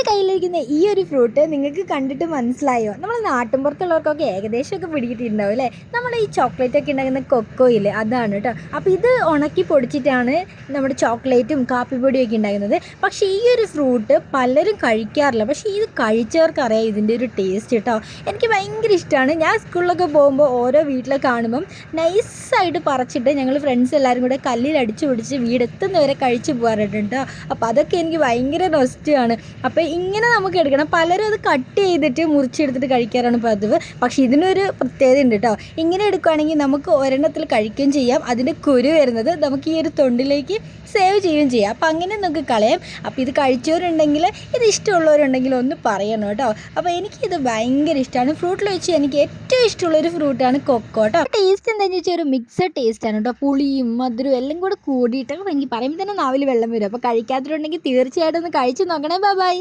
കയ്യിലിരിക്കുന്ന ഈ ഒരു ഫ്രൂട്ട് നിങ്ങൾക്ക് കണ്ടിട്ട് മനസ്സിലായോ? നമ്മൾ നാട്ടിൻപുറത്തുള്ളവർക്കൊക്കെ ഏകദേശമൊക്കെ പിടികിട്ടിട്ടുണ്ടാവും അല്ലേ? നമ്മൾ ഈ ചോക്ലേറ്റ് ഒക്കെ ഉണ്ടാക്കുന്ന കൊക്കോയില്ലേ, അതാണ് കേട്ടോ. അപ്പോൾ ഇത് ഉണക്കി പൊടിച്ചിട്ടാണ് നമ്മുടെ ചോക്ലേറ്റും കാപ്പിപ്പൊടിയും ഒക്കെ ഉണ്ടാക്കുന്നത്. പക്ഷേ ഈ ഒരു ഫ്രൂട്ട് പലരും കഴിക്കാറില്ല. പക്ഷേ ഇത് കഴിച്ചവർക്കറിയാം ഇതിൻ്റെ ഒരു ടേസ്റ്റ് കേട്ടോ. എനിക്ക് ഭയങ്കര ഇഷ്ടമാണ്. ഞാൻ സ്കൂളിലൊക്കെ പോകുമ്പോൾ ഓരോ വീട്ടിലൊക്കെ കാണുമ്പം നൈസായിട്ട് പറിച്ചിട്ട് ഞങ്ങൾ ഫ്രണ്ട്സ് എല്ലാവരും കൂടെ കല്ലിൽ അടിച്ചു പിടിച്ച് വീടെത്തുന്നവരെ കഴിച്ച് പോകാറുണ്ട് കേട്ടോ. അപ്പോൾ അതൊക്കെ എനിക്ക് ഭയങ്കര നൊസ്റ്റാണ്. അപ്പോൾ ഇങ്ങനെ നമുക്ക് എടുക്കണം. പലരും അത് കട്ട് ചെയ്തിട്ട് മുറിച്ചെടുത്തിട്ട് കഴിക്കാറാണ് പതിവ്. പക്ഷേ ഇതിനൊരു പ്രത്യേകത ഉണ്ട് കേട്ടോ. ഇങ്ങനെ എടുക്കുകയാണെങ്കിൽ നമുക്ക് ഒരെണ്ണത്തിൽ കഴിക്കുകയും ചെയ്യാം. അതിൻ്റെ കുരു വരുന്നത് നമുക്ക് ഈ ഒരു തൊണ്ടിലേക്ക് സേവ് ചെയ്യുകയും ചെയ്യാം. അപ്പോൾ അങ്ങനെ നമുക്ക് കളയാം. അപ്പോൾ ഇത് കഴിച്ചവരുണ്ടെങ്കിൽ, ഇത് ഇഷ്ടമുള്ളവരുണ്ടെങ്കിൽ ഒന്ന് പറയണം കേട്ടോ. അപ്പോൾ എനിക്കിത് ഭയങ്കര ഇഷ്ടമാണ്. ഫ്രൂട്ടിൽ വെച്ച് എനിക്ക് ഏറ്റവും ഇഷ്ടമുള്ളൊരു ഫ്രൂട്ടാണ് കൊക്കോ കേട്ടോ. ടേസ്റ്റ് എന്താണെന്ന് വെച്ചാൽ ഒരു മിക്സഡ് ടേസ്റ്റാണ് കേട്ടോ. പുളിയും മധുരവും എല്ലാം കൂടെ കൂടിയിട്ട് എനിക്ക് പറയുമ്പോൾ തന്നെ നാവിൽ വെള്ളം വരും. അപ്പോൾ കഴിക്കാത്തവരുണ്ടെങ്കിൽ തീർച്ചയായിട്ടും ഒന്ന് കഴിച്ച് നോക്കണേ. ബൈ.